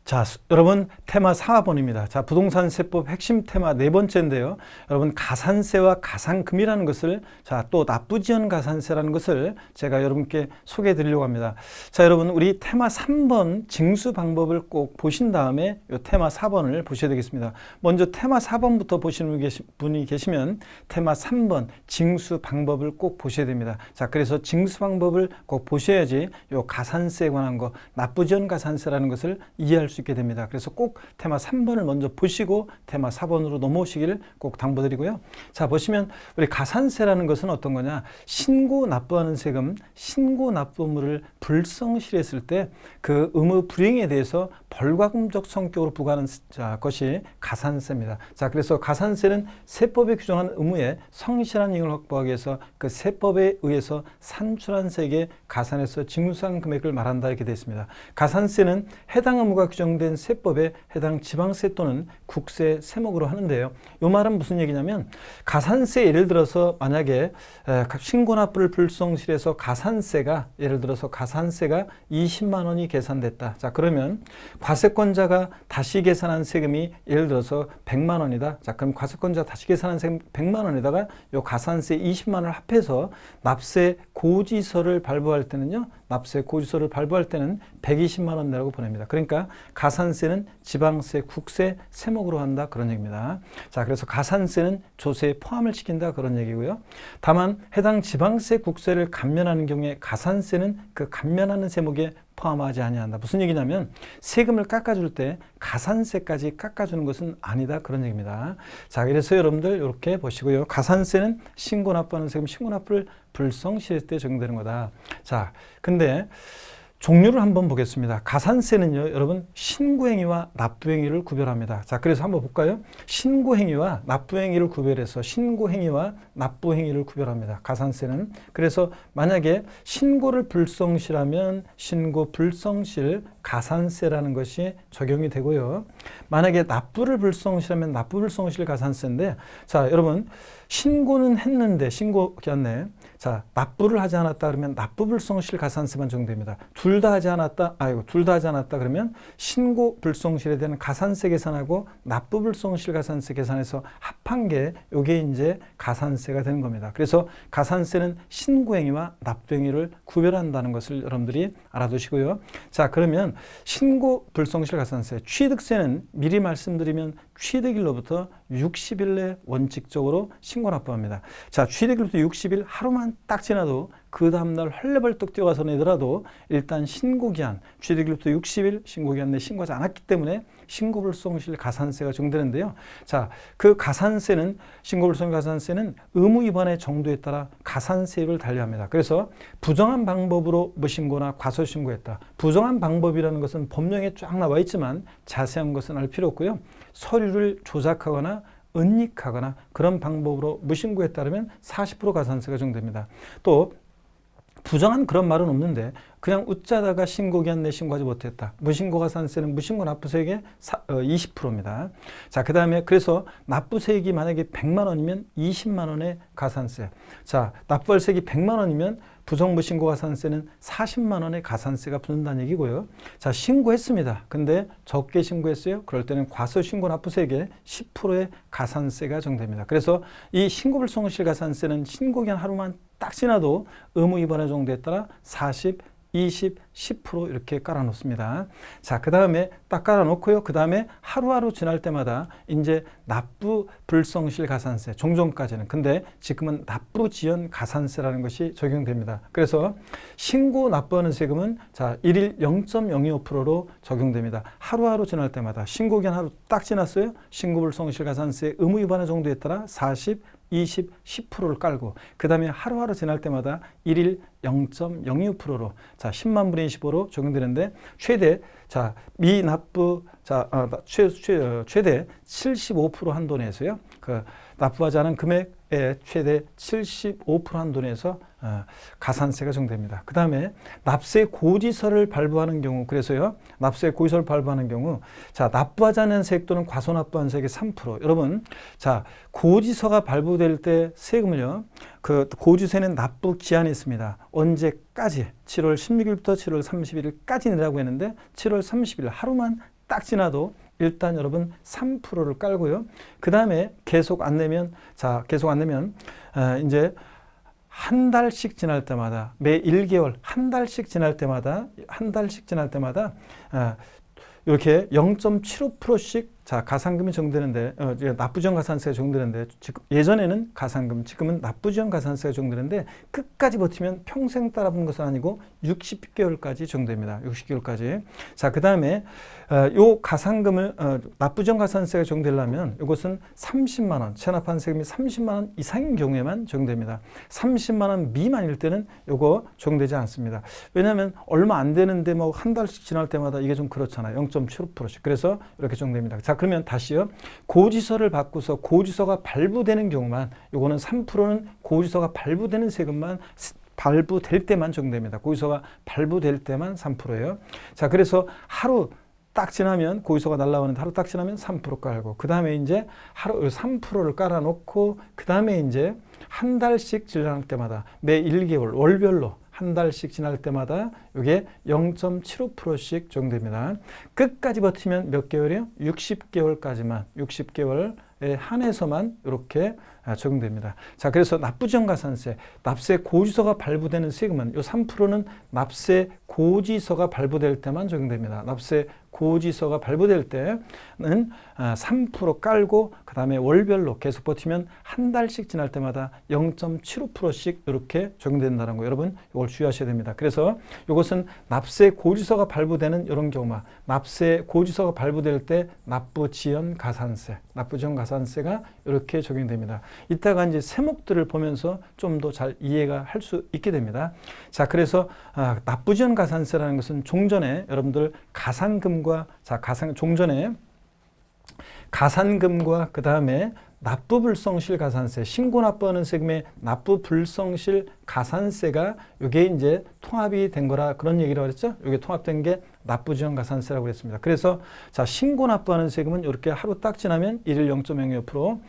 자, 여러분 테마 4번입니다. 자, 부동산 세법 핵심 테마 네 번째인데요. 여러분 가산세와 가산금이라는 것을 또 납부지연 가산세라는 것을 제가 여러분께 소개해 드리려고 합니다. 자, 여러분 우리 테마 3번 징수 방법을 꼭 보신 다음에 이 테마 4번을 보셔야 되겠습니다. 먼저 테마 4번부터 보시는 분이 계시면 테마 3번 징수 방법을 꼭 보셔야 됩니다. 자, 그래서 징수 방법을 꼭 보셔야지 이 가산세에 관한 거, 납부지연 가산세라는 것을 이해할 수 있게 됩니다. 그래서 꼭 테마 3번을 먼저 보시고 테마 4번으로 넘어오시기를 꼭 당부드리고요. 자, 보시면 우리 가산세라는 것은 어떤 거냐? 신고 납부하는 세금, 신고 납부물을 불성실했을 때 그 의무 불이행에 대해서 벌과금적 성격으로 부과하는 것이 가산세입니다. 자, 그래서 가산세는 세법에 규정한 의무에 성실한 이익을 확보하기 위해서 그 세법에 의해서 산출한 세액에 가산해서 징수한 금액을 말한다 이렇게 되어 있습니다. 가산세는 해당 의무가 규정된 세법에 해당 지방세 또는 국세 세목으로 하는데요. 이 말은 무슨 얘기냐면 가산세 예를 들어서 만약에 신고납부를 불성실해서 가산세가 예를 들어서 가산세가 20만 원이 계산됐다. 자, 그러면 과세권자가 다시 계산한 세금이 예를 들어서 100만 원이다. 자, 그럼 과세권자가 다시 계산한 세금 100만 원에다가 요 가산세 20만 원을 합해서 납세 고지서를 발부할 때는요. 납세 고지서를 발부할 때는 120만 원 내라고 보냅니다. 그러니까 가산세는 지방세, 국세 세목으로 한다 그런 얘기입니다. 자, 그래서 가산세는 조세에 포함을 시킨다 그런 얘기고요. 다만 해당 지방세, 국세를 감면하는 경우에 가산세는 그 감면하는 세목에 포함하지 아니한다. 무슨 얘기냐면 세금을 깎아줄 때 가산세까지 깎아주는 것은 아니다 그런 얘기입니다. 자, 그래서 여러분들 이렇게 보시고요. 가산세는 신고 납부하는 세금, 신고 납부를 불성실했을 때 적용되는 거다. 자, 근데 종류를 한번 보겠습니다. 가산세는요, 여러분 신고행위와 납부행위를 구별합니다. 자, 그래서 한번 볼까요? 신고행위와 납부행위를 구별해서 신고행위와 납부행위를 구별합니다. 가산세는. 그래서 만약에 신고를 불성실하면 신고 불성실 가산세라는 것이 적용이 되고요. 만약에 납부를 불성실하면 납부 불성실 가산세인데, 자, 여러분 신고는 했는데 신고였네. 자, 납부를 하지 않았다 그러면 납부 불성실 가산세만 적용됩니다. 둘 다 하지 않았다 그러면 신고 불성실에 대한 가산세 계산하고 납부 불성실 가산세 계산해서 합한 게 요게 이제 가산세가 되는 겁니다. 그래서 가산세는 신고행위와 납부행위를 구별한다는 것을 여러분들이 알아두시고요. 자, 그러면 신고 불성실 가산세, 취득세는 미리 말씀드리면 취득일로부터 60일 내 원칙적으로 신고 납부합니다. 자, 취득일부터 60일 하루만 딱 지나도 그 다음날 헐레벌떡 뛰어가서 내더라도 일단 신고기한, 취득일부터 60일 신고기한 내 신고하지 않았기 때문에 신고불성실 가산세가 적용되는데요. 자, 그 가산세는, 신고불성실 가산세는 의무 위반의 정도에 따라 가산세율을 달리합니다. 그래서 부정한 방법으로 무신고나 과소신고했다. 부정한 방법이라는 것은 법령에 쫙 나와 있지만 자세한 것은 알 필요 없고요. 서류를 조작하거나 은닉하거나 그런 방법으로 무신고에 따르면 40% 가산세가 적용됩니다. 또 부정한 그런 말은 없는데 그냥 웃자다가 신고기한 내 신고하지 못했다. 무신고 가산세는 무신고 납부세액의 20%입니다. 자, 그 다음에 그래서 납부세액이 만약에 100만 원이면 20만 원의 가산세. 자, 납부할 세액이 100만 원이면 부정무신고 가산세는 40만 원의 가산세가 붙는다는 얘기고요. 자, 신고했습니다. 근데 적게 신고했어요. 그럴 때는 과소신고 납부세액의 10%의 가산세가 적용됩니다. 그래서 이 신고불성실 가산세는 신고기한 하루만 딱 지나도 의무 위반의 정도에 따라 40, 20, 10% 이렇게 깔아놓습니다. 자, 그 다음에 딱 깔아놓고요. 그 다음에 하루하루 지날 때마다 이제 납부 불성실 가산세, 종전까지는. 근데 지금은 납부지연 가산세라는 것이 적용됩니다. 그래서 신고 납부하는 세금은 자, 일일 0.025%로 적용됩니다. 하루하루 지날 때마다 신고기한 하루 딱 지났어요. 신고 불성실 가산세 의무 위반의 정도에 따라 40, 20, 10%를 깔고 그 다음에 하루하루 지날 때마다 일일 0.02%로 자 10만 분의 25로 적용되는데 최대 자 미납부 자 최대 75% 한도 내에서요. 그 납부하지 않은 금액의 최대 75% 한도 내에서 가산세가 적용됩니다. 그 다음에 납세 고지서를 발부하는 경우, 그래서요 납세 고지서를 발부하는 경우 자 납부하지 않은 세액 또는 과소납부한 세액의 3%. 여러분 자 고지서가 발부될 때 세금을요 그 고지서에는 납부 기한이 있습니다. 언제까지? 7월 16일부터 7월 30일까지 내라고 했는데 7월 30일 하루만 딱 지나도 일단 여러분 3%를 깔고요. 그 다음에 계속 안 내면, 계속 안 내면, 이제 한 달씩 지날 때마다, 매 1개월, 한 달씩 지날 때마다, 이렇게 0.75%씩 가산금이 적용되는데, 납부지원 가산세가 적용되는데, 예전에는 가산금, 지금은 납부지원 가산세가 적용되는데, 끝까지 버티면 평생 따라붙는 것은 아니고 60개월까지 적용됩니다. 60개월까지. 그 다음에 요 가산금을 납부지원 가산세가 적용되려면 이것은 30만 원, 체납한 세금이 30만 원 이상인 경우에만 적용됩니다. 30만 원 미만일 때는 요거 적용되지 않습니다. 왜냐하면 얼마 안 되는데 뭐 한 달씩 지날 때마다 이게 좀 그렇잖아요. 0.75%씩. 그래서 이렇게 적용됩니다. 그러면 다시요. 고지서를 받고서 고지서가 발부되는 경우만, 요거는 3%는 고지서가 발부되는 세금만 발부될 때만 적용됩니다. 고지서가 발부될 때만 3%예요. 그래서 하루 딱 지나면, 고지서가 날라오는데 하루 딱 지나면 3% 깔고, 그 다음에 이제 하루 3%를 깔아놓고, 그 다음에 이제 한 달씩 지날 때마다 매 1개월 월별로 한 달씩 지날 때마다 이게 0.75%씩 적용됩니다. 끝까지 버티면 몇 개월이요? 60개월까지만, 60개월에 한해서만 이렇게 적용됩니다. 그래서 납부지원 가산세, 납세 고지서가 발부되는 세금은 이 3%는 납세 고지서가 발부될 때만 적용됩니다. 납세 고지서가 발부될 때는 3% 깔고, 그 다음에 월별로 계속 버티면 한 달씩 지날 때마다 0.75%씩 이렇게 적용된다는 거, 여러분 이걸 주의하셔야 됩니다. 그래서 이것은 납세 고지서가 발부되는 이런 경우만, 납세 고지서가 발부될 때 납부지원 가산세가 이렇게 적용됩니다. 이따가 이제 세목들을 보면서 좀 더 잘 이해가 할 수 있게 됩니다. 그래서 납부지원 가산세라는 것은 종전에 여러분들 종전에 가산금과 그 다음에 납부불성실 가산세, 신고 납부하는 세금의 납부불성실 가산세가 이게 이제 통합이 된 거라 그런 얘기라고 그랬죠. 이게 통합된 게 납부지원 가산세라고 그랬습니다. 그래서 신고 납부하는 세금은 이렇게 하루 딱 지나면 일일 0.02%,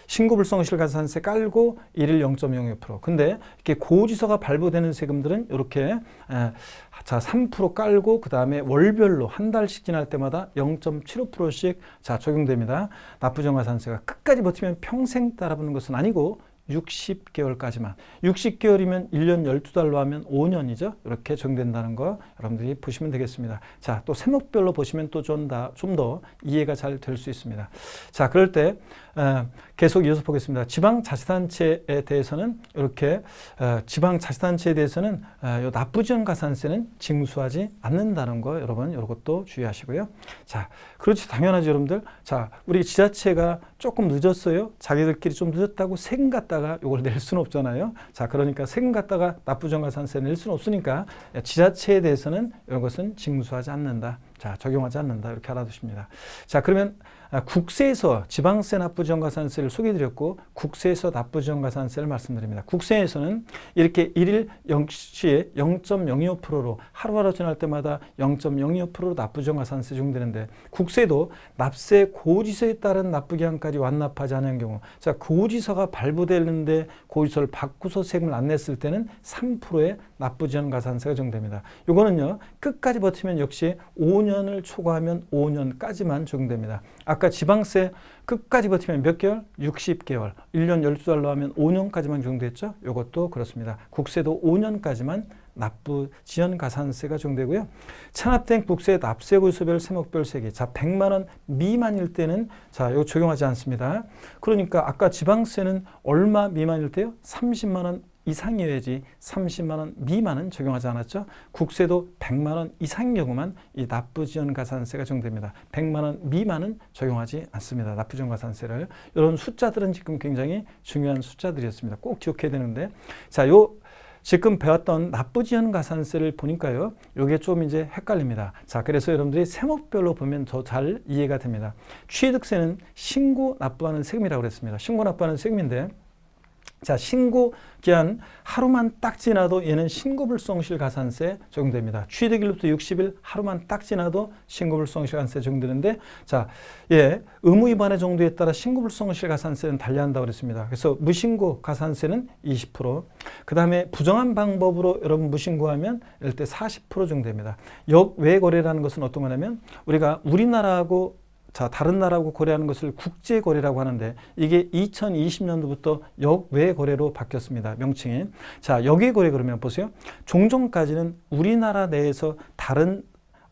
신고 불성실 가산세 깔고 일일 0.02%. 근데 이렇게 고지서가 발부되는 세금들은 이렇게 3% 깔고, 그 다음에 월별로 한 달씩 지날 때마다 0.75%씩 적용됩니다. 납부지원 가산세가 끝까지 버티면 평생 따라붙는 것은 아니고 60개월까지만. 60개월이면 1년 12달로 하면 5년이죠. 이렇게 적용된다는 거 여러분들이 보시면 되겠습니다. 또 세목별로 보시면 또 좀 더 이해가 잘 될 수 있습니다. 그럴 때 계속 이어서 보겠습니다. 지방자치단체에 대해서는 이렇게 요 납부지원 가산세는 징수하지 않는다는 거 여러분 이것도 주의하시고요. 그렇지 당연하죠 여러분들. 우리 지자체가 조금 늦었어요. 자기들끼리 좀 늦었다고 세금 갖다가 이걸 낼 수는 없잖아요. 그러니까 세금 갖다가 납부지원 가산세 낼 수는 없으니까 지자체에 대해서는 이것은 징수하지 않는다. 적용하지 않는다. 이렇게 알아두십니다. 그러면 국세에서 지방세 납부지원 가산세를 소개해드렸고, 국세에서 납부지원 가산세를 말씀드립니다. 국세에서는 이렇게 일일 역시 0.025%로 하루하루 지날 때마다 0.025%로 납부지원 가산세 적용되는데, 국세도 납세 고지서에 따른 납부기한까지 완납하지 않은 경우, 고지서가 발부되는데 고지서를 받고서 세금을 안 냈을 때는 3%의 납부지원 가산세가 적용됩니다. 이거는요 끝까지 버티면 역시 5년을 초과하면 5년까지만 적용됩니다. 아까 지방세 끝까지 버티면 몇 개월? 60개월. 1년 12달러 하면 5년까지만 적용됐죠? 이것도 그렇습니다. 국세도 5년까지만 납부지원 가산세가 적용되고요. 체납된 국세 납세 고지서별 세목별 세기. 100만 원 미만일 때는 이거 적용하지 않습니다. 그러니까 아까 지방세는 얼마 미만일 때요? 30만 원 이상이어야지 30만 원 미만은 적용하지 않았죠. 국세도 100만 원 이상인 경우만 이 납부지원 가산세가 적용됩니다. 100만 원 미만은 적용하지 않습니다. 납부지원 가산세를. 이런 숫자들은 지금 굉장히 중요한 숫자들이었습니다. 꼭 기억해야 되는데, 요 지금 배웠던 납부지원 가산세를 보니까요, 요게 좀 이제 헷갈립니다. 그래서 여러분들이 세목별로 보면 더 잘 이해가 됩니다. 취득세는 신고 납부하는 세금이라고 그랬습니다. 신고 납부하는 세금인데, 자, 신고 기한 하루만 딱 지나도 얘는 신고불성실 가산세 적용됩니다. 취득일로부터 60일 하루만 딱 지나도 신고불성실 가산세 적용되는데, 자, 예, 의무 위반의 정도에 따라 신고불성실 가산세는 달리한다고 그랬습니다. 그래서 무신고 가산세는 20%, 그 다음에 부정한 방법으로 여러분 무신고하면 이럴 때 40% 적용됩니다. 역외 거래라는 것은 어떤 거냐면 우리가 우리나라하고 자, 다른 나라하고 거래하는 것을 국제거래라고 하는데 이게 2020년도부터 역외거래로 바뀌었습니다. 명칭이. 자, 역외거래 그러면 보세요. 종전까지는 우리나라 내에서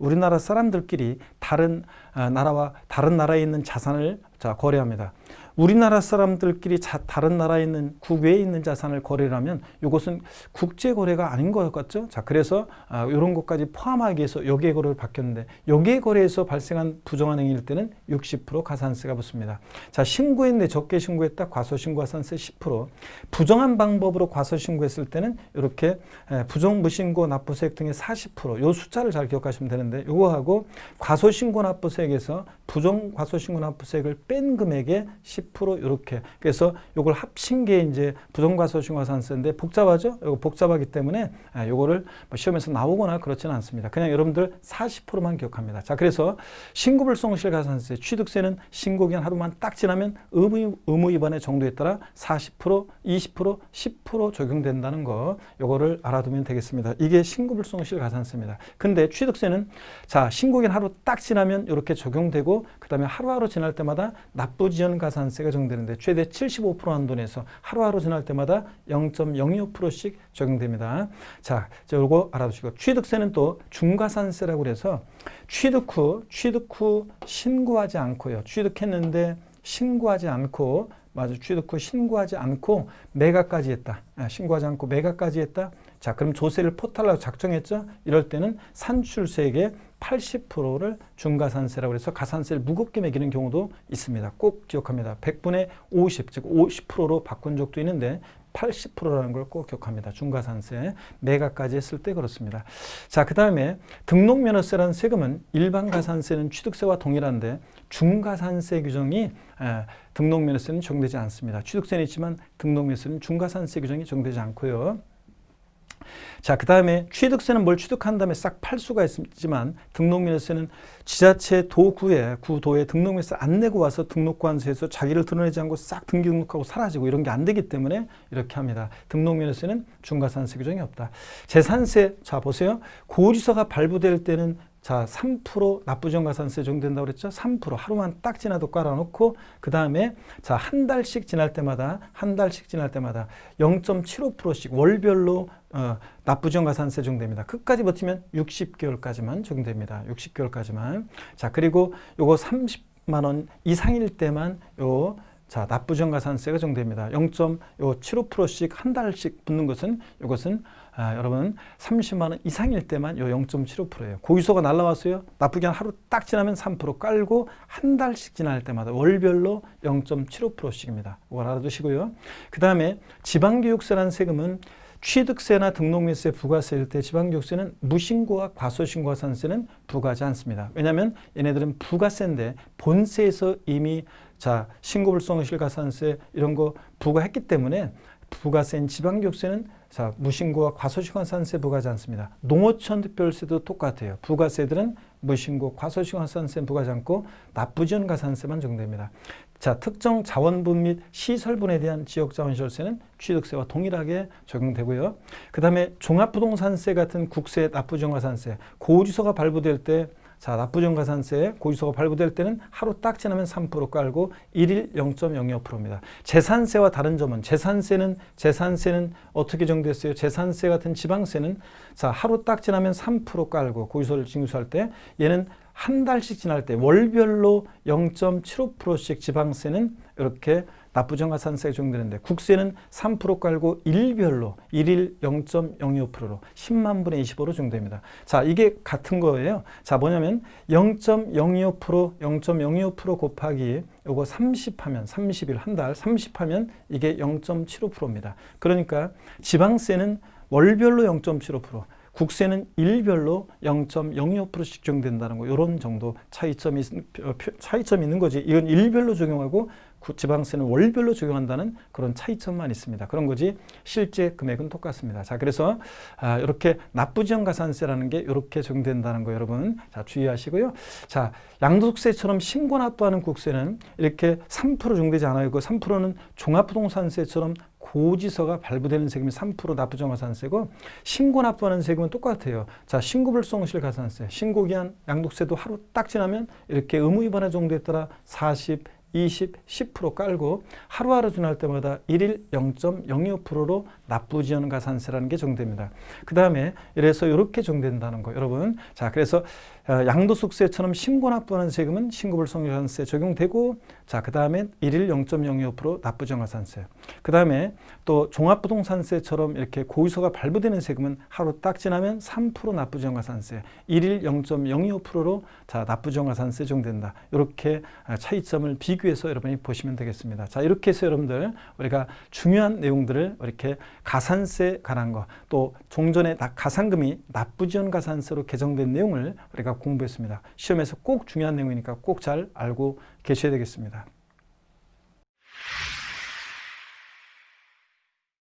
우리나라 사람들끼리 다른 나라와 다른 나라에 있는 자산을 거래합니다. 우리나라 사람들끼리 다른 나라에 있는 국외에 있는 자산을 거래를 하면 이것은 국제거래가 아닌 것 같죠. 자, 그래서 이런 것까지 포함하기 위해서 역외거래로 바뀌었는데 역외거래에서 발생한 부정한 행위일 때는 60% 가산세가 붙습니다. 자, 신고했는데 적게 신고했다. 과소신고가산세 10%. 부정한 방법으로 과소신고했을 때는 이렇게 부정무신고 납부세액 등의 40%. 이 숫자를 잘 기억하시면 되는데 이거하고 과소신고 납부세액에서 부정과소신고 납부세액을 뺀 금액의 10% 이렇게. 그래서 이걸 합친 게 이제 부정과소신고가산세인데 복잡하죠? 이거 복잡하기 때문에 이거를 시험에서 나오거나 그렇지는 않습니다. 그냥 여러분들 40%만 기억합니다. 자, 그래서 신고불성실가산세, 취득세는 신고기한 하루만 딱 지나면 의무 위반의 정도에 따라 40%, 20%, 10% 적용된다는 거 이거를 알아두면 되겠습니다. 이게 신고불성실가산세입니다. 근데 취득세는 자, 신고기한 하루 딱 지나면 이렇게 적용되고 그 다음에 하루하루 지날 때마다 납부지연 가산세가 적용되는데 최대 75% 한도 내에서 하루하루 지날 때마다 0.02%씩 적용됩니다. 자, 이거 알아두시고 취득세는 또 중과산세라고 그래서 취득 후 신고하지 않고요. 취득했는데 신고하지 않고 취득 후 신고하지 않고 매각까지 했다. 신고하지 않고 매각까지 했다. 자, 그럼 조세를 포탈하고 작정했죠? 이럴 때는 산출세액의 80%를 중과산세라고 해서 가산세를 무겁게 매기는 경우도 있습니다. 꼭 기억합니다. 100분의 50, 즉 50%로 바꾼 적도 있는데 80%라는 걸 꼭 기억합니다. 중과산세 매각까지 했을 때 그렇습니다. 자, 그 다음에 등록면허세라는 세금은 일반 가산세는 취득세와 동일한데 중과산세 규정이 등록면허세는 적용되지 않습니다. 취득세는 있지만 등록면허세는 중과산세 규정이 적용되지 않고요. 자, 그 다음에 취득세는 뭘 취득한 다음에 싹 팔 수가 있지만 등록면허세는 지자체 구도에 등록면허세 안 내고 와서 등록관서에서 자기를 드러내지 않고 싹 등기등록하고 사라지고 이런 게 안 되기 때문에 이렇게 합니다. 등록면허세는 중과산세 규정이 없다. 재산세, 자 보세요. 고지서가 발부될 때는 자, 3% 납부지연가산세 적용된다고 그랬죠? 3% 하루만 딱 지나도 깔아놓고 그 다음에 자, 한 달씩 지날 때마다 0.75%씩 월별로 납부지연가산세 적용됩니다. 끝까지 버티면 60개월까지만 적용됩니다. 60개월까지만. 자, 그리고 요거 30만 원 이상일 때만 자, 납부지연가산세가 적용됩니다. 0.75%씩 한 달씩 붙는 것은 이것은 여러분 30만 원 이상일 때만 요 0.75%예요. 고지서가 날라왔어요. 납부기한 하루 딱 지나면 3% 깔고 한 달씩 지날 때마다 월별로 0.75%씩입니다. 이걸 알아두시고요. 그 다음에 지방교육세라는 세금은 취득세나 등록면허세 부가세일 때 지방교육세는 무신고와 과소신고가산세는 부과하지 않습니다. 왜냐하면 얘네들은 부가세인데 본세에서 이미 자, 신고불성실가산세 이런 거 부과했기 때문에 부가세인 지방교육세는 자, 무신고와 과소신고가산세 부과하지 않습니다. 농어촌 특별세도 똑같아요. 부가세들은 무신고, 과소신고가산세 부과하지 않고 납부지연가산세만 적용됩니다. 자, 특정 자원분 및 시설분에 대한 지역자원시설세는 취득세와 동일하게 적용되고요. 그 다음에 종합부동산세 같은 국세, 납부지연가산세, 고지서가 발부될 때 자, 납부지연가산세 고지서가 발부될 때는 하루 딱 지나면 3% 깔고 1일 0.02%입니다. 재산세와 다른 점은 재산세는 어떻게 정됐어요? 재산세 같은 지방세는 자, 하루 딱 지나면 3% 깔고 고지서를 징수할 때 얘는 한 달씩 지날 때 월별로 0.75%씩 지방세는 이렇게 납부지연가산세가 적용되는데 국세는 3% 깔고 일별로 1일 0.02%로 10만 분의 25로 적용됩니다. 자, 이게 같은 거예요. 자, 뭐냐면 0.02% 곱하기 요거 30하면 30일 한 달 30하면 이게 0.75%입니다. 그러니까 지방세는 월별로 0.75%, 국세는 일별로 0.02%씩 적용된다는 거, 이런 정도 차이점이 있는 거지. 이건 일별로 적용하고 지방세는 월별로 적용한다는 그런 차이점만 있습니다. 그런 거지 실제 금액은 똑같습니다. 자, 그래서 이렇게 납부지원 가산세라는 게 이렇게 적용된다는 거 여러분 자 주의하시고요. 자, 양도소득세처럼 신고납부하는 국세는 이렇게 3% 적용되지 않아요. 그 3%는 종합부동산세처럼 고지서가 발부되는 세금이 3% 납부정가산세고 신고납부하는 세금은 똑같아요. 자, 신고불성실 가산세, 신고기한 양도세도 하루 딱 지나면 이렇게 의무위반의 정도에 따라 40, 20, 10% 깔고 하루하루 지날 때마다 일일 0.02%로 납부지원 가산세라는 게 적용됩니다. 그 다음에 이래서 이렇게 적용된다는 거 여러분. 자, 그래서 양도소득세처럼 신고납부하는 세금은 신고불성가산세 적용되고 자, 그 다음에 일일 0.02% 납부지원 가산세. 그 다음에 또 종합부동산세처럼 이렇게 고지서가 발부되는 세금은 하루 딱 지나면 3% 납부지원 가산세, 일일 0.02%로 자, 납부지원 가산세 적용된다. 이렇게 차이점을 비교해서 여러분이 보시면 되겠습니다. 자, 이렇게 해서 여러분들 우리가 중요한 내용들을 이렇게 가산세 관한 거, 또 종전에 가산금이 납부지원 가산세로 개정된 내용을 우리가 공부했습니다. 시험에서 꼭 중요한 내용이니까 꼭 잘 알고 계셔야 되겠습니다.